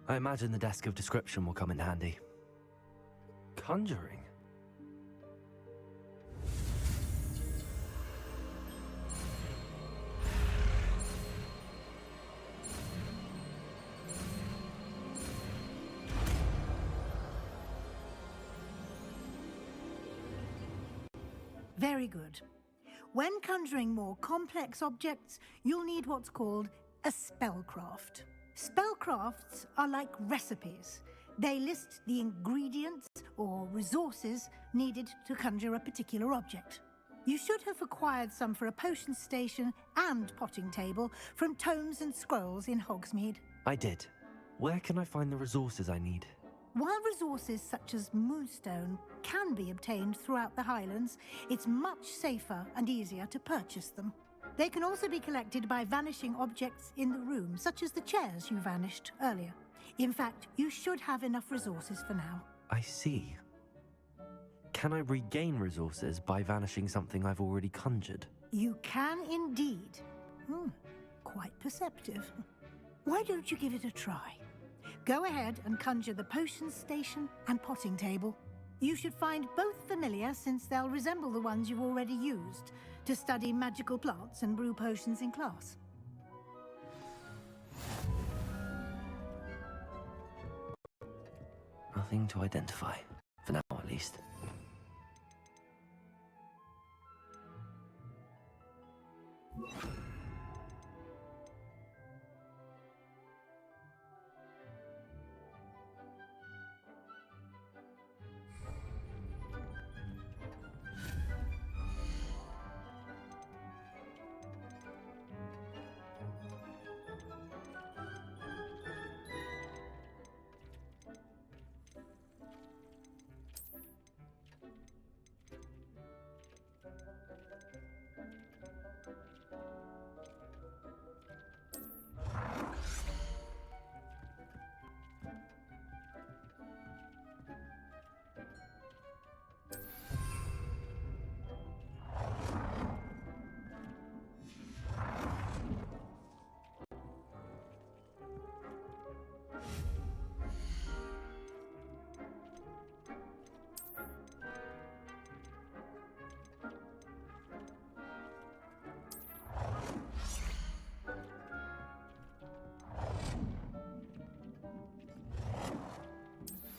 I imagine the desk of description will come in handy. Conjuring? Very good. When conjuring more complex objects, you'll need what's called a spellcraft. Spellcrafts are like recipes. They list the ingredients or resources needed to conjure a particular object. You should have acquired some for a potion station and potting table from tomes and scrolls in Hogsmeade. I did. Where can I find the resources I need? While resources such as moonstone can be obtained throughout the Highlands, it's much safer and easier to purchase them. They can also be collected by vanishing objects in the room, such as the chairs you vanished earlier. In fact, you should have enough resources for now. I see. Can I regain resources by vanishing something I've already conjured? You can indeed. Quite perceptive. Why don't you give it a try? Go ahead and conjure the potion station and potting table. You should find both familiar, since they'll resemble the ones you've already used to study magical plants and brew potions in class. Nothing to identify, for now at least.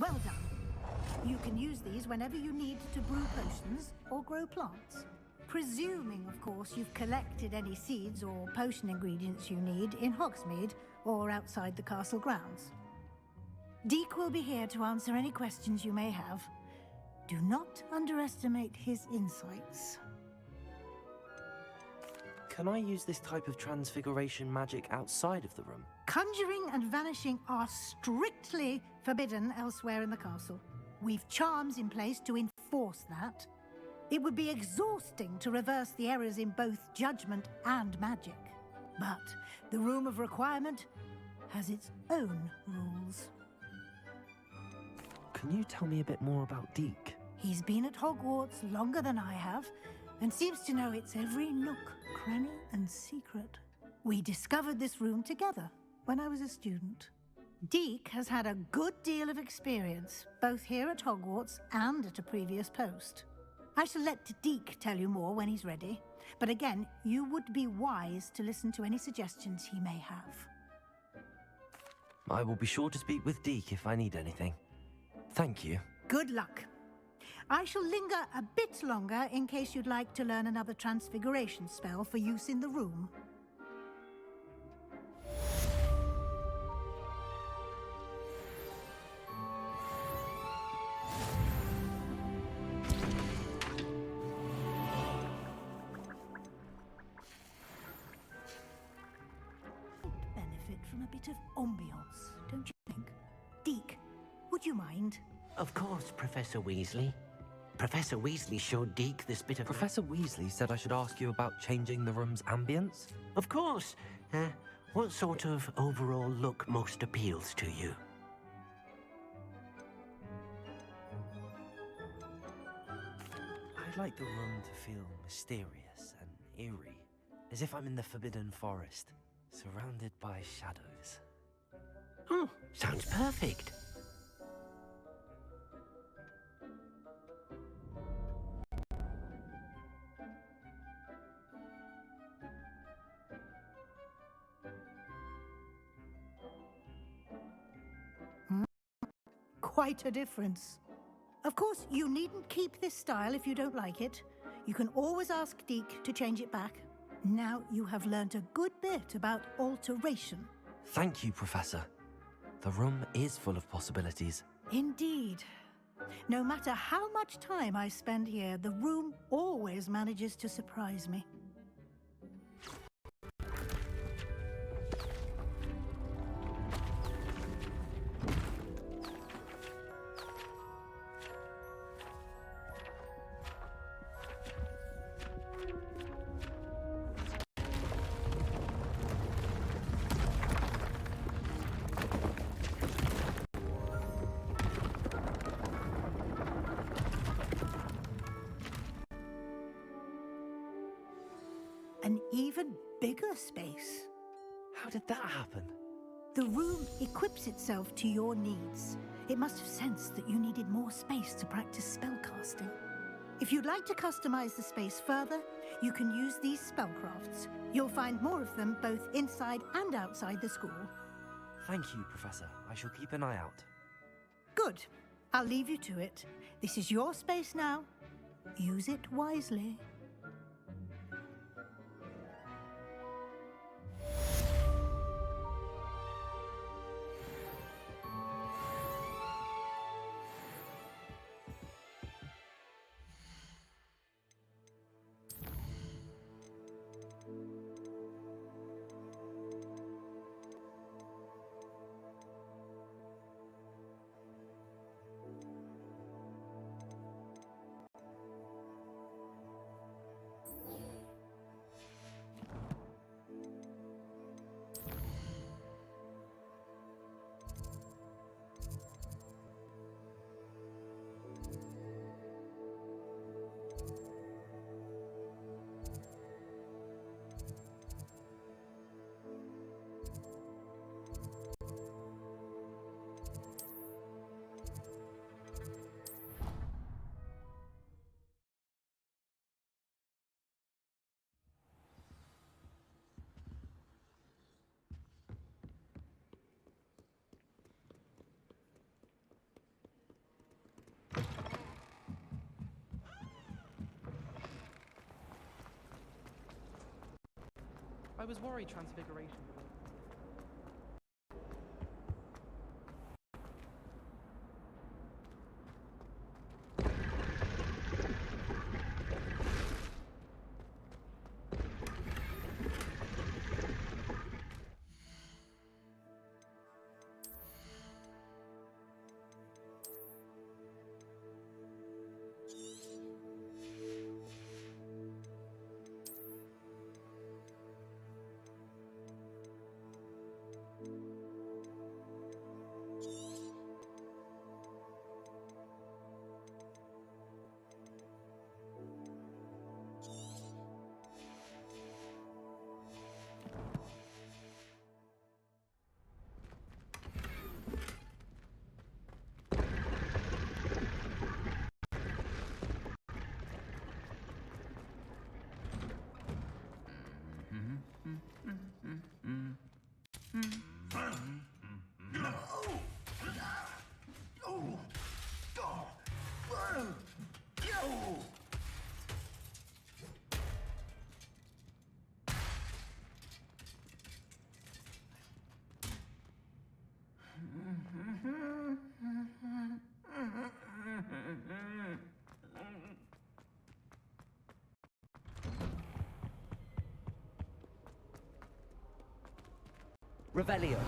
Well done. You can use these whenever you need to brew potions or grow plants. Presuming, of course, you've collected any seeds or potion ingredients you need in Hogsmeade or outside the castle grounds. Deek will be here to answer any questions you may have. Do not underestimate his insights. Can I use this type of transfiguration magic outside of the room? Conjuring and vanishing are strictly forbidden elsewhere in the castle. We've charms in place to enforce that. It would be exhausting to reverse the errors in both judgment and magic. But the Room of Requirement has its own rules. Can you tell me a bit more about Deek? He's been at Hogwarts longer than I have, and seems to know its every nook, cranny, and secret. We discovered this room together when I was a student. Deek has had a good deal of experience, both here at Hogwarts and at a previous post. I shall let Deek tell you more when he's ready, but again, you would be wise to listen to any suggestions he may have. I will be sure to speak with Deek if I need anything. Thank you. Good luck. I shall linger a bit longer in case you'd like to learn another transfiguration spell for use in the room. Benefit from a bit of ambiance, don't you think? Deek, would you mind? Of course, Professor Weasley. Professor Weasley showed Deek this bit of... Professor Weasley said I should ask you about changing the room's ambience? Of course. What sort of overall look most appeals to you? I'd like the room to feel mysterious and eerie, as if I'm in the Forbidden Forest, surrounded by shadows. Oh, sounds perfect. Quite a difference. Of course, you needn't keep this style if you don't like it. You can always ask Deek to change it back. Now you have learnt a good bit about alteration. Thank you, Professor. The room is full of possibilities. Indeed. No matter how much time I spend here, the room always manages to surprise me. An even bigger space. How did that happen? The room equips itself to your needs. It must have sensed that you needed more space to practice spellcasting. If you'd like to customize the space further, you can use these spellcrafts. You'll find more of them both inside and outside the school. Thank you, Professor. I shall keep an eye out. Good. I'll leave you to it. This is your space now. Use it wisely. I was worried Transfiguration would... Revelio.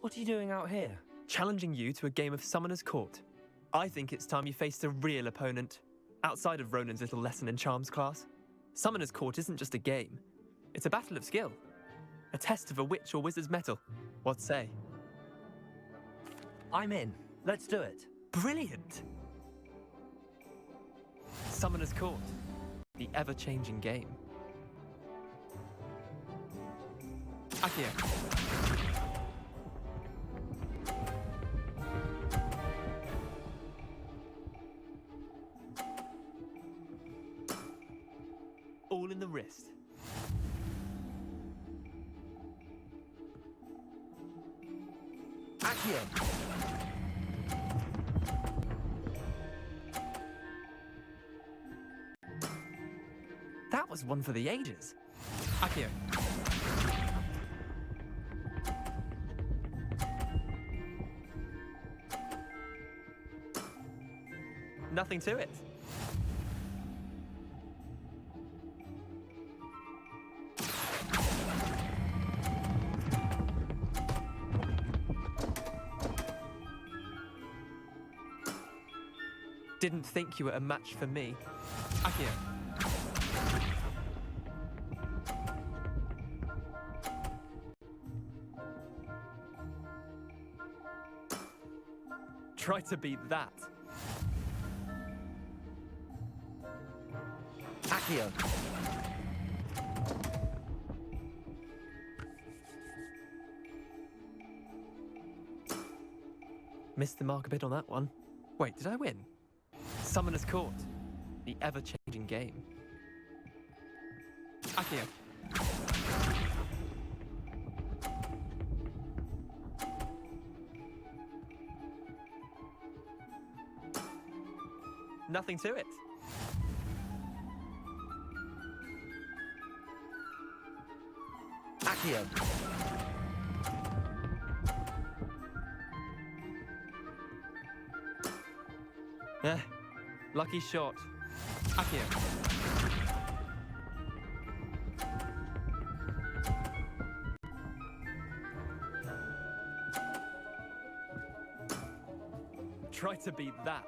What are you doing out here? Challenging you to a game of Summoner's Court. I think it's time you faced a real opponent, outside of Ronan's little lesson in charms class. Summoner's Court isn't just a game, It's a battle of skill. A test of a witch or wizard's mettle. What say? I'm in. Let's do it. Brilliant! Summoner's Court. The ever-changing game. Accio. All in the wrist. Accio. That was one for the ages. Accio. Nothing to it. Didn't think you were a match for me. Accio. Try to beat that. Accio. Missed the mark a bit on that one. Wait, did I win? Summoner's Court. The ever-changing game. Accio. Nothing to it. Accio. Lucky shot. Accio. Try to beat that.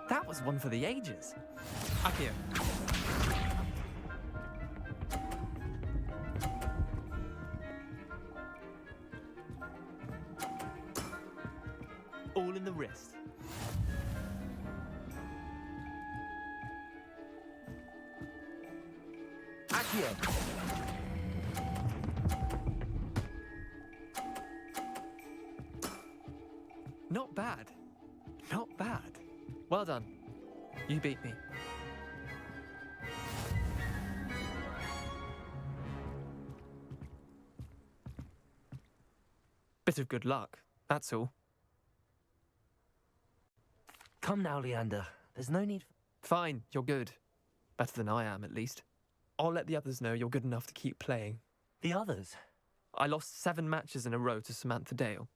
That was one for the ages. Accio. All in the wrist. Accio. Not bad. Not bad. Well done. You beat me. Bit of good luck, that's all. Come now, Leander. There's no need. Fine, you're good. Better than I am, at least. I'll let the others know you're good enough to keep playing. The others? I lost 7 matches in a row to Samantha Dale.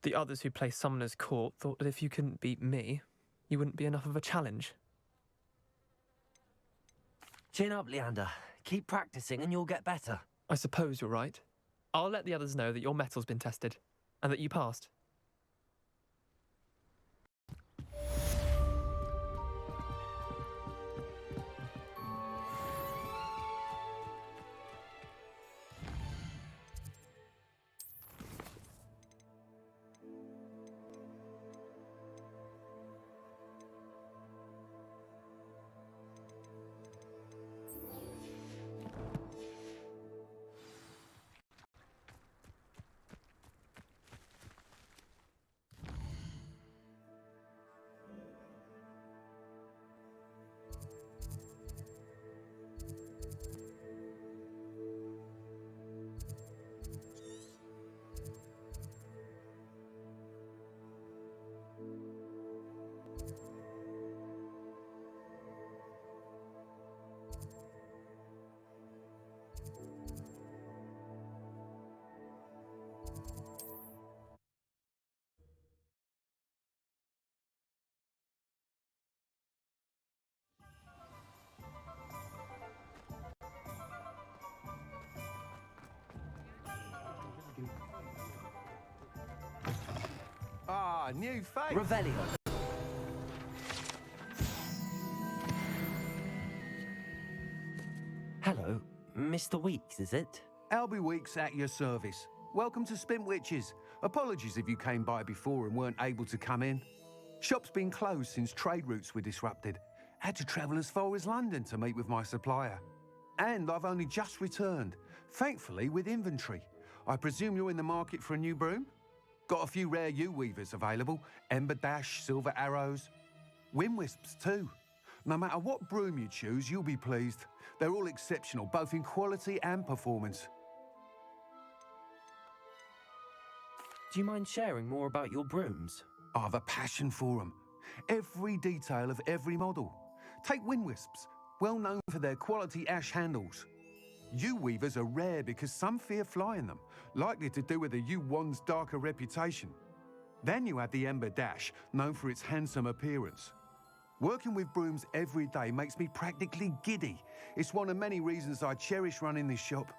The others who play Summoner's Court thought that if you couldn't beat me, you wouldn't be enough of a challenge. Chin up, Leander. Keep practicing and you'll get better. I suppose you're right. I'll let the others know that your metal's been tested, and that you passed. Ah, new face. Revelio. Hello, Mr. Weeks, is it? Albie Weeks at your service. Welcome to Spintwitches. Apologies if you came by before and weren't able to come in. Shop's been closed since trade routes were disrupted. Had to travel as far as London to meet with my supplier. And I've only just returned, thankfully with inventory. I presume you're in the market for a new broom? Got a few rare U-weavers available. Ember Dash, Silver Arrows. Wind Wisps too. No matter what broom you choose, you'll be pleased. They're all exceptional, both in quality and performance. Do you mind sharing more about your brooms? I've a passion for them. Every detail of every model. Take Wind Wisps, well known for their quality ash handles. U-weavers are rare because some fear flying them, likely to do with the U-wand's darker reputation. Then you have the Ember Dash, known for its handsome appearance. Working with brooms every day makes me practically giddy. It's one of many reasons I cherish running this shop.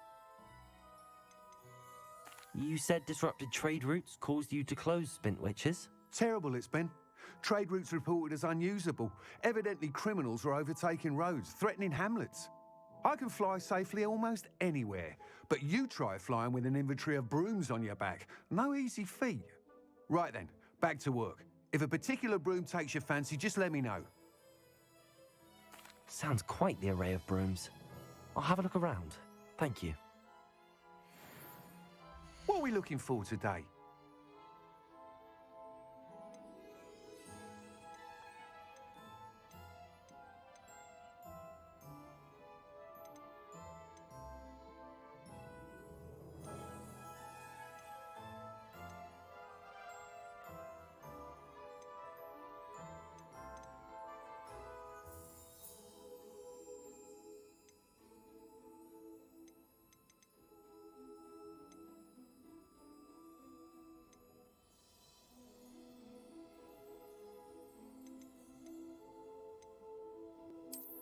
You said disrupted trade routes caused you to close Spintwitches? Terrible it's been. Trade routes reported as unusable. Evidently criminals were overtaking roads, threatening hamlets. I can fly safely almost anywhere, but you try flying with an inventory of brooms on your back. No easy feat. Right then, back to work. If a particular broom takes your fancy, just let me know. Sounds quite the array of brooms. I'll have a look around. Thank you. What are we looking for today?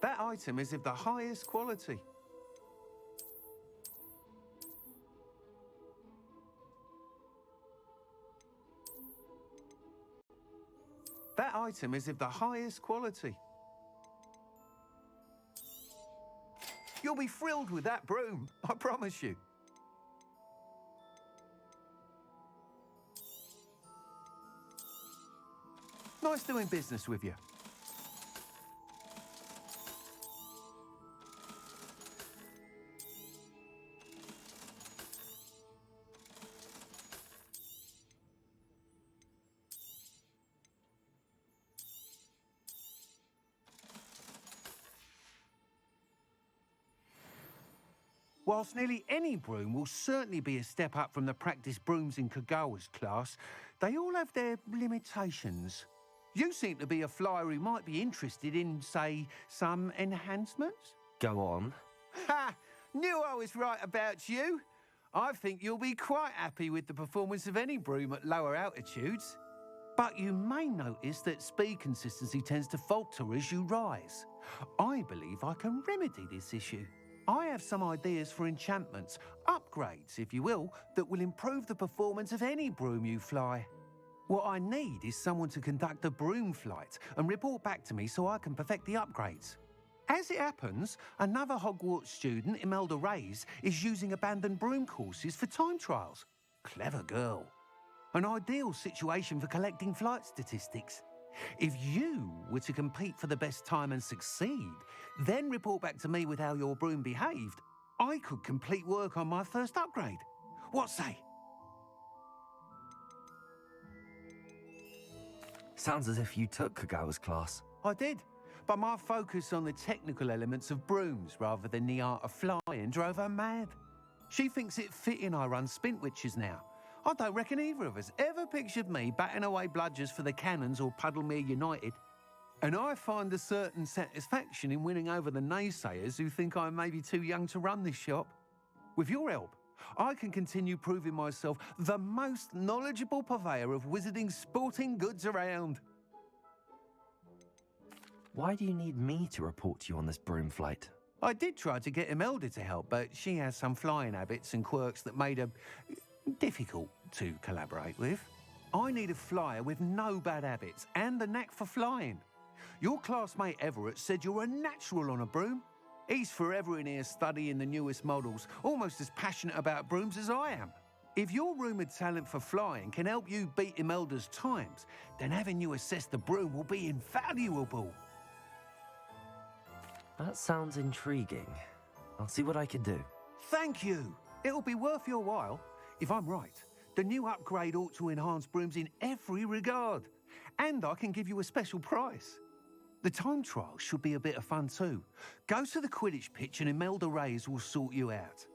That item is of the highest quality. That item is of the highest quality. You'll be thrilled with that broom, I promise you. Nice doing business with you. Whilst nearly any broom will certainly be a step up from the practice brooms in Kagawa's class, they all have their limitations. You seem to be a flyer who might be interested in, say, some enhancements? Go on. Ha! Knew I was right about you. I think you'll be quite happy with the performance of any broom at lower altitudes. But you may notice that speed consistency tends to falter as you rise. I believe I can remedy this issue. I have some ideas for enchantments, upgrades, if you will, that will improve the performance of any broom you fly. What I need is someone to conduct a broom flight and report back to me so I can perfect the upgrades. As it happens, another Hogwarts student, Imelda Reyes, is using abandoned broom courses for time trials. Clever girl. An ideal situation for collecting flight statistics. If you were to compete for the best time and succeed, then report back to me with how your broom behaved, I could complete work on my first upgrade. What say? Sounds as if you took Kagawa's class. I did, but my focus on the technical elements of brooms rather than the art of flying drove her mad. She thinks it fitting I run Spintwitches now. I don't reckon either of us ever pictured me batting away bludgers for the Cannons or Puddlemere United. And I find a certain satisfaction in winning over the naysayers who think I'm maybe too young to run this shop. With your help, I can continue proving myself the most knowledgeable purveyor of wizarding sporting goods around. Why do you need me to report to you on this broom flight? I did try to get Imelda to help, but she has some flying habits and quirks that made her difficult to collaborate with. I need a flyer with no bad habits and the knack for flying. Your classmate Everett said you're a natural on a broom. He's forever in here studying the newest models, almost as passionate about brooms as I am. If your rumoured talent for flying can help you beat Imelda's times, then having you assess the broom will be invaluable. That sounds intriguing. I'll see what I can do. Thank you. It'll be worth your while. If I'm right, the new upgrade ought to enhance brooms in every regard. And I can give you a special price. The time trial should be a bit of fun too. Go to the Quidditch pitch and Imelda Reyes will sort you out.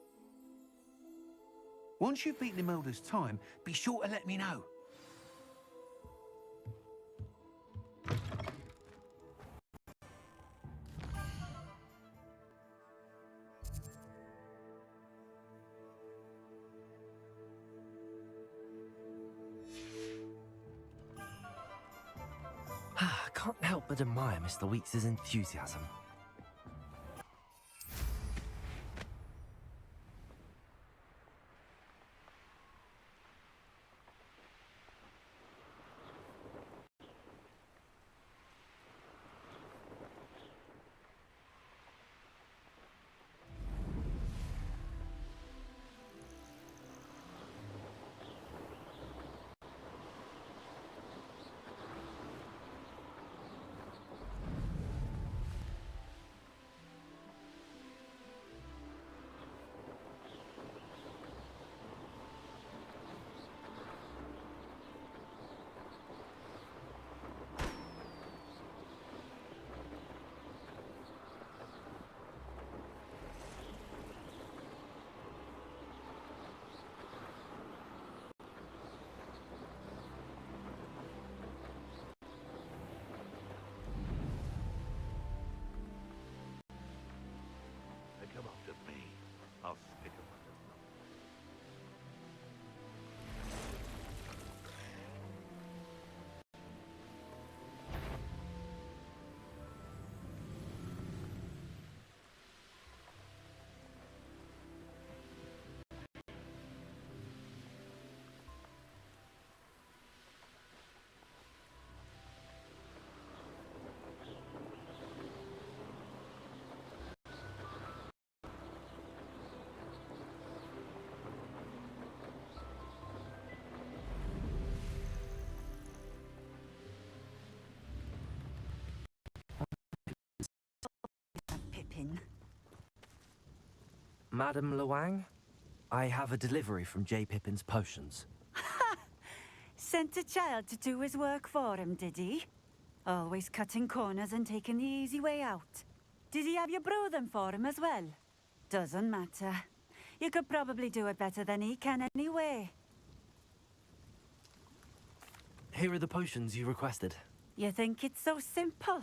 Once you've beaten Imelda's time, be sure to let me know. I can't help but admire Mr. Weekes' enthusiasm. Come up to me. I'll stick 'em under. Pippin. Madam Luang, I have a delivery from J. Pippin's Potions. Sent a child to do his work for him, did he? Always cutting corners and taking the easy way out. Did he have you brew them for him as well? Doesn't matter. You could probably do it better than he can anyway. Here are the potions you requested. You think it's so simple?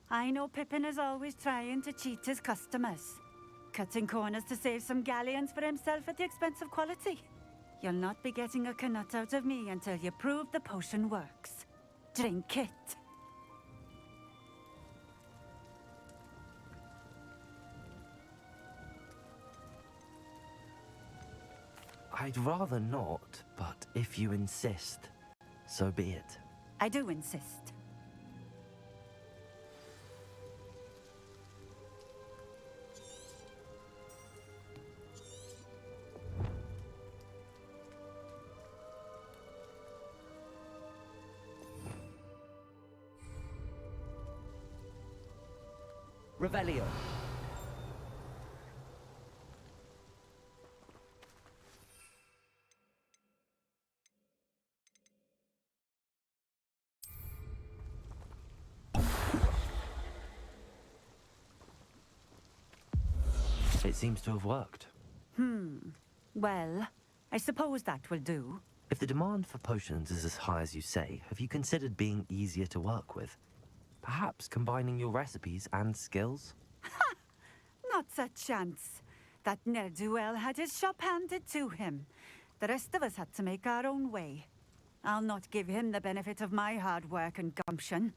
I know Pippin is always trying to cheat his customers. Cutting corners to save some galleons for himself at the expense of quality. You'll not be getting a canut out of me until you prove the potion works. Drink it. I'd rather not, but if you insist, so be it. I do insist. Revelio. It seems to have worked. Well, I suppose that will do. If the demand for potions is as high as you say, have you considered being easier to work with? Perhaps combining your recipes and skills? Not a chance. That ne'er-do-well had his shop handed to him. The rest of us had to make our own way. I'll not give him the benefit of my hard work and gumption.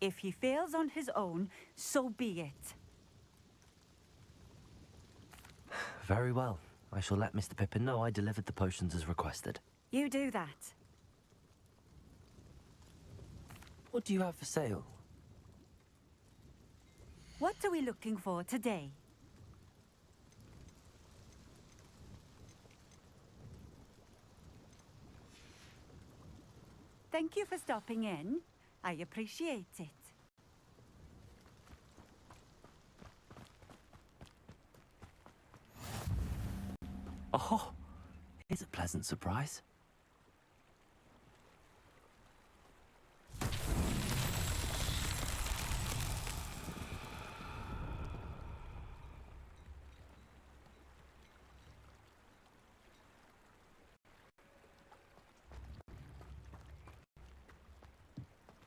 If he fails on his own, so be it. Very well. I shall let Mr. Pippin know I delivered the potions as requested. You do that. What do you have for sale? What are we looking for today? Thank you for stopping in. I appreciate it. Oh, here's a pleasant surprise.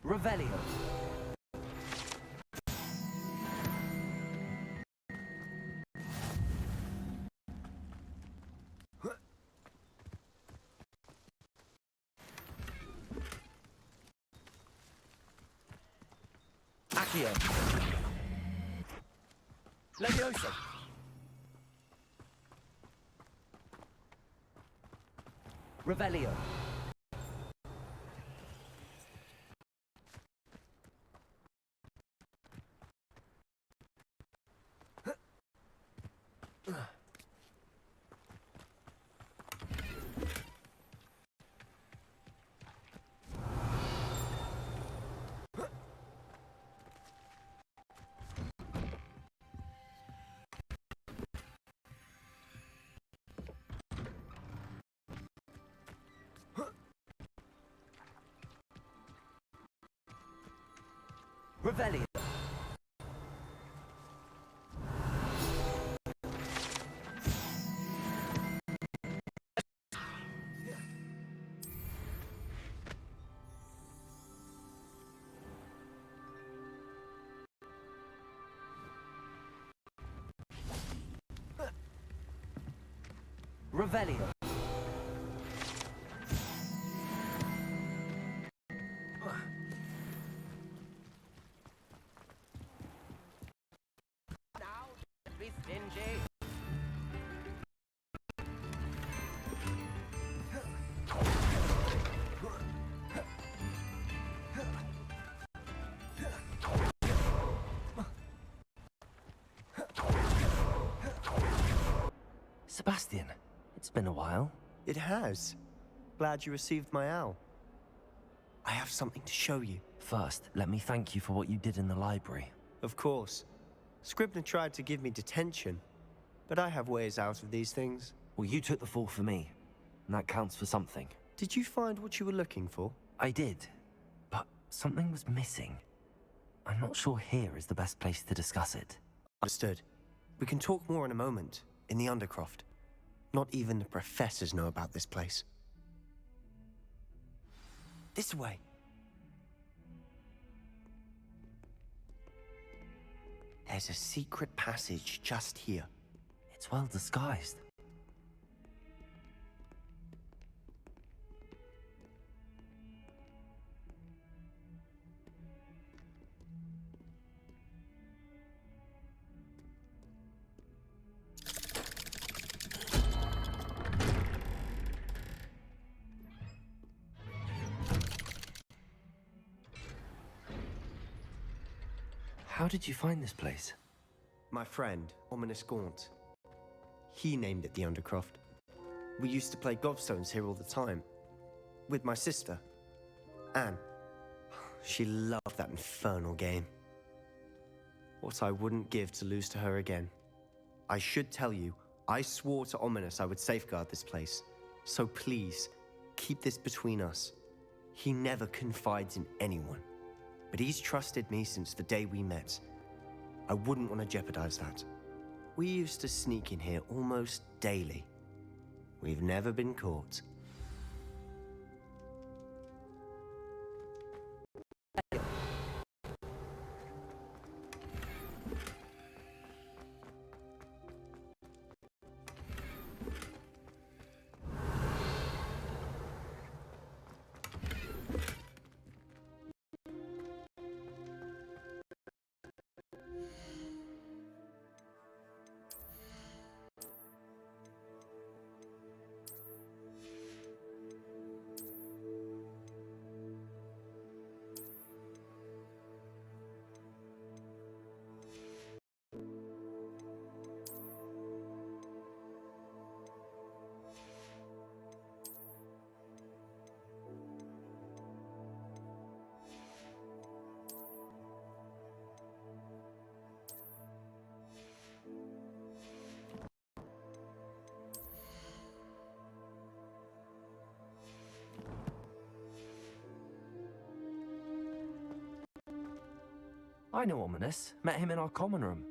Revelio. Accio. Levioso. Revelio. Revelio. Revelio. Sebastian, it's been a while. It has. Glad you received my owl. I have something to show you. First, let me thank you for what you did in the library. Of course. Scribner tried to give me detention, but I have ways out of these things. Well, you took the fall for me, and that counts for something. Did you find what you were looking for? I did, but something was missing. I'm not sure here is the best place to discuss it. Understood. We can talk more in a moment, in the Undercroft. Not even the professors know about this place. This way. There's a secret passage just here. It's well disguised. How did you find this place? My friend, Ominous Gaunt. He named it the Undercroft. We used to play gobstones here all the time. With my sister, Anne. She loved that infernal game. What I wouldn't give to lose to her again. I should tell you, I swore to Ominous I would safeguard this place. So please, keep this between us. He never confides in anyone. But he's trusted me since the day we met. I wouldn't want to jeopardize that. We used to sneak in here almost daily. We've never been caught. I know Ominous. Met him in our common room.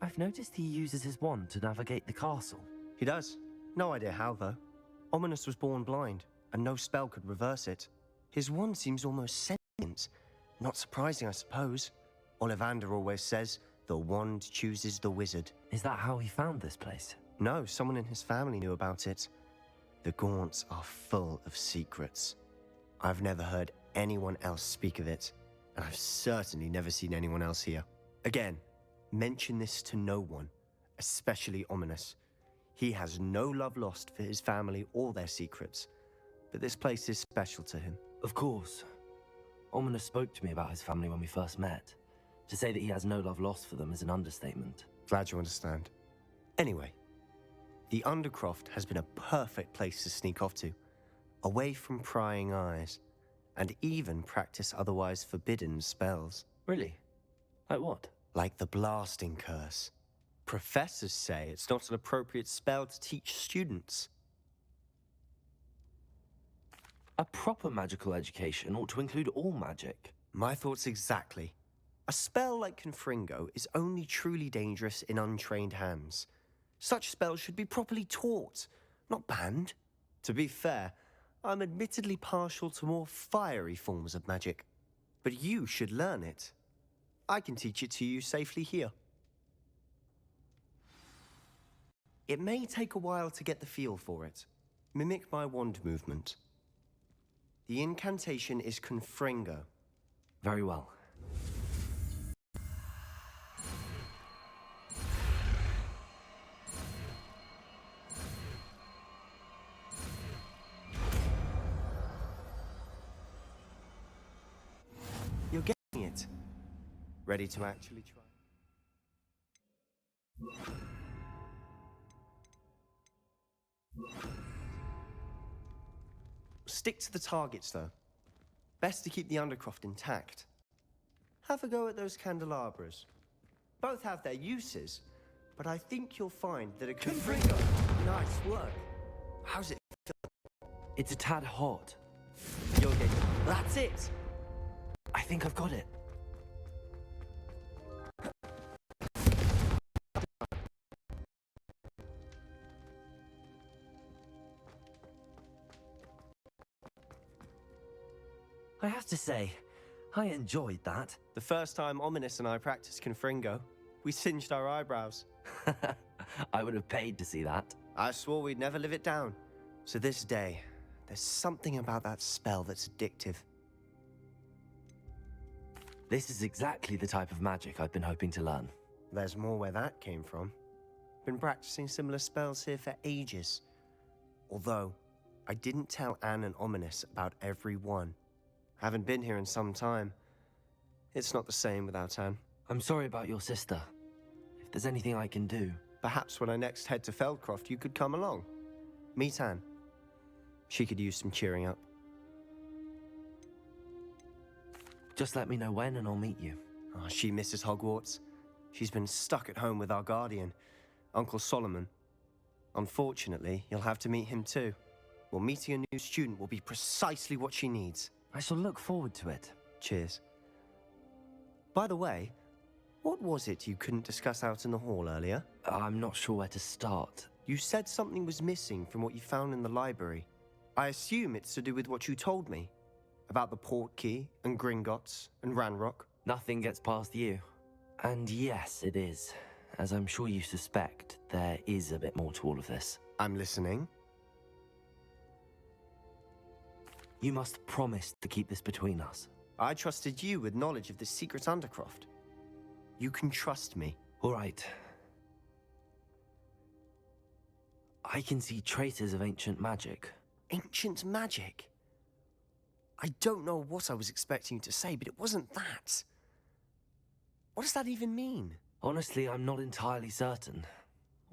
I've noticed he uses his wand to navigate the castle. He does. No idea how, though. Ominous was born blind, and no spell could reverse it. His wand seems almost sentient. Not surprising, I suppose. Ollivander always says, the wand chooses the wizard. Is that how he found this place? No, someone in his family knew about it. The Gaunts are full of secrets. I've never heard anyone else speak of it, and I've certainly never seen anyone else here. Again, mention this to no one, especially Ominous. He has no love lost for his family or their secrets, but this place is special to him. Of course. Ominous spoke to me about his family when we first met. To say that he has no love lost for them is an understatement. Glad you understand. Anyway, the Undercroft has been a perfect place to sneak off to, away from prying eyes, and even practice otherwise forbidden spells. Really? Like what? Like the blasting curse. Professors say it's not an appropriate spell to teach students. A proper magical education ought to include all magic. My thoughts exactly. A spell like Confringo is only truly dangerous in untrained hands. Such spells should be properly taught, not banned. To be fair, I'm admittedly partial to more fiery forms of magic. But you should learn it. I can teach it to you safely here. It may take a while to get the feel for it. Mimic my wand movement. The incantation is Confringo. Very well. You're getting it. Ready to actually try? Stick to the targets, though. Best to keep the Undercroft intact. Have a go at those candelabras. Both have their uses, but I think you'll find that a Confringo... Nice work. How's it feel? It's a tad hot. You're getting... That's it! I think I've got it. I have to say, I enjoyed that. The first time Ominous and I practiced Confringo, we singed our eyebrows. I would have paid to see that. I swore we'd never live it down. To this day, there's something about that spell that's addictive. This is exactly the type of magic I've been hoping to learn. There's more where that came from. Been practicing similar spells here for ages. Although, I didn't tell Anne and Ominous about every one. Haven't been here in some time. It's not the same without Anne. I'm sorry about your sister. If there's anything I can do... Perhaps when I next head to Feldcroft, you could come along. Meet Anne. She could use some cheering up. Just let me know when and I'll meet you. Oh, she misses Hogwarts. She's been stuck at home with our guardian, Uncle Solomon. Unfortunately, you'll have to meet him too. Well, meeting a new student will be precisely what she needs. I shall look forward to it. Cheers. By the way, what was it you couldn't discuss out in the hall earlier? I'm not sure where to start. You said something was missing from what you found in the library. I assume it's to do with what you told me. About the Portkey, and Gringotts, and Ranrock. Nothing gets past you. And yes, it is. As I'm sure you suspect, there is a bit more to all of this. I'm listening. You must promise to keep this between us. I trusted you with knowledge of the secret Undercroft. You can trust me. All right. I can see traces of ancient magic. Ancient magic? I don't know what I was expecting you to say, but it wasn't that. What does that even mean? Honestly, I'm not entirely certain.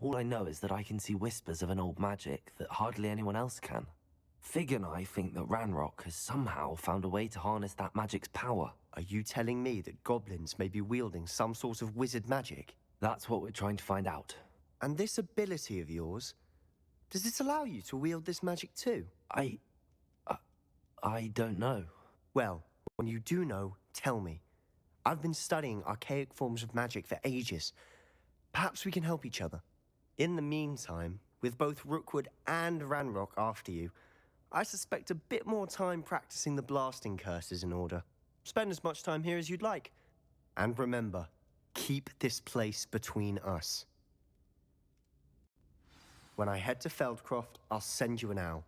All I know is that I can see whispers of an old magic that hardly anyone else can. Fig and I think that Ranrock has somehow found a way to harness that magic's power. Are you telling me that goblins may be wielding some sort of wizard magic? That's what we're trying to find out. And this ability of yours, does it allow you to wield this magic too? I don't know. Well, when you do know, tell me. I've been studying archaic forms of magic for ages. Perhaps we can help each other. In the meantime, with both Rookwood and Ranrock after you, I suspect a bit more time practicing the blasting curse is in order. Spend as much time here as you'd like. And remember, keep this place between us. When I head to Feldcroft, I'll send you an owl.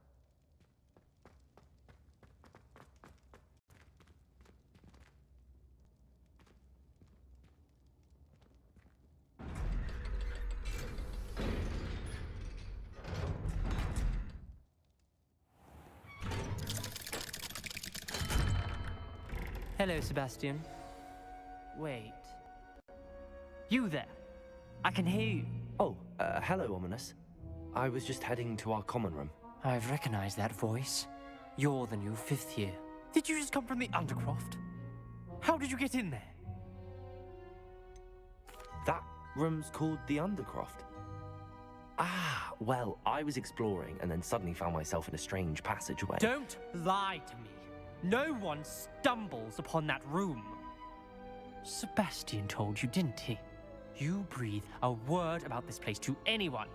Hello, Sebastian. Wait. You there? I can hear you. Oh, hello, Ominous. I was just heading to our common room. I've recognized that voice. You're the new 5th year. Did you just come from the Undercroft? How did you get in there? That room's called the Undercroft. Ah, well, I was exploring and then suddenly found myself in a strange passageway. Don't lie to me. No one stumbles upon that room. Sebastian told you, didn't he? You breathe a word about this place to anyone,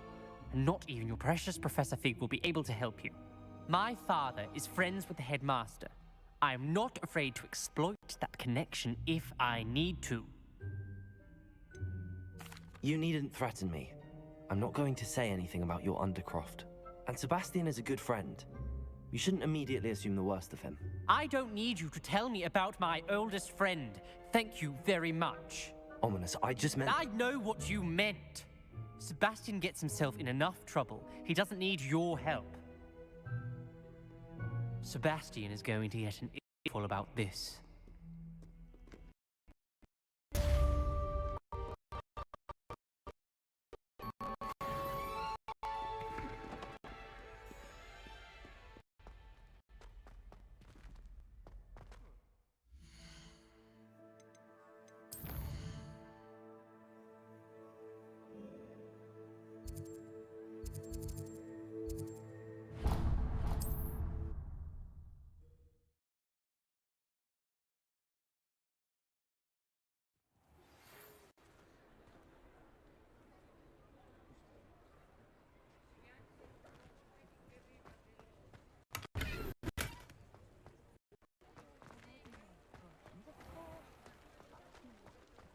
and not even your precious Professor Fig will be able to help you. My father is friends with the headmaster. I am not afraid to exploit that connection if I need to. You needn't threaten me. I'm not going to say anything about your Undercroft. And Sebastian is a good friend. You shouldn't immediately assume the worst of him. I don't need you to tell me about my oldest friend. Thank you very much. Ominous, I just meant... I know what you meant. Sebastian gets himself in enough trouble. He doesn't need your help. Sebastian is going to get an earful about this.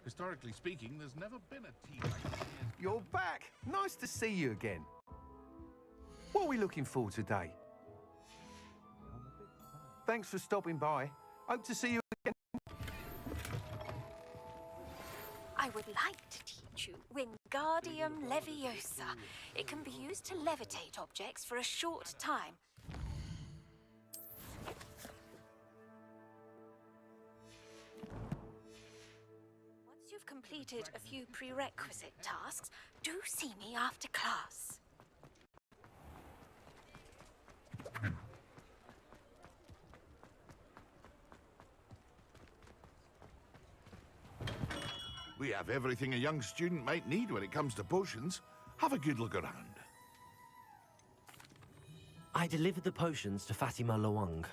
Historically speaking, there's never been a tea like this. You're back. Nice to see you again. What are we looking for today? Thanks for stopping by. Hope to see you again. I would like to teach you Wingardium Leviosa. It can be used to levitate objects for a short time. Once you've completed a few prerequisite tasks, do see me after class. We have everything a young student might need when it comes to potions. Have a good look around. I delivered the potions to Fatima Lawang.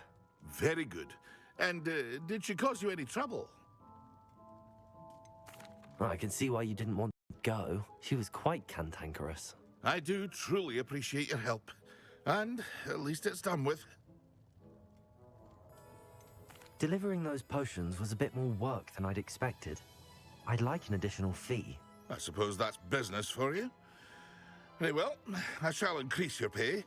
Very good. And did she cause you any trouble? I can see why you didn't want to go. She was quite cantankerous. I do truly appreciate your help. And at least it's done with. Delivering those potions was a bit more work than I'd expected. I'd like an additional fee. I suppose that's business for you. Very well, I shall increase your pay,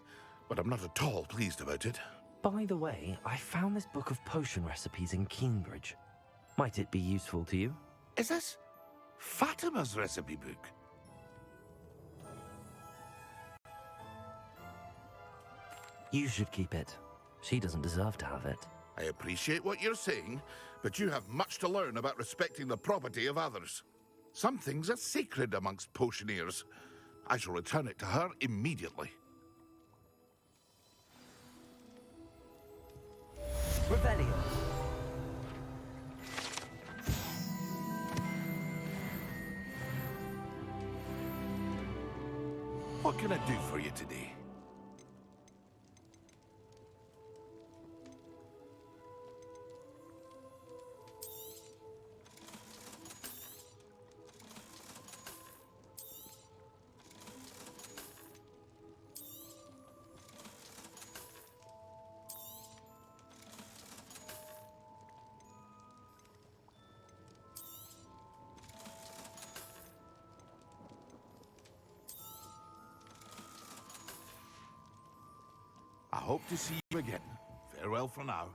but I'm not at all pleased about it. By the way, I found this book of potion recipes in Cambridge. Might it be useful to you? Is this Fatima's recipe book? You should keep it. She doesn't deserve to have it. I appreciate what you're saying, but you have much to learn about respecting the property of others. Some things are sacred amongst potioneers. I shall return it to her immediately. Revelio. What can I do for you today? hope to see you again. Farewell for now.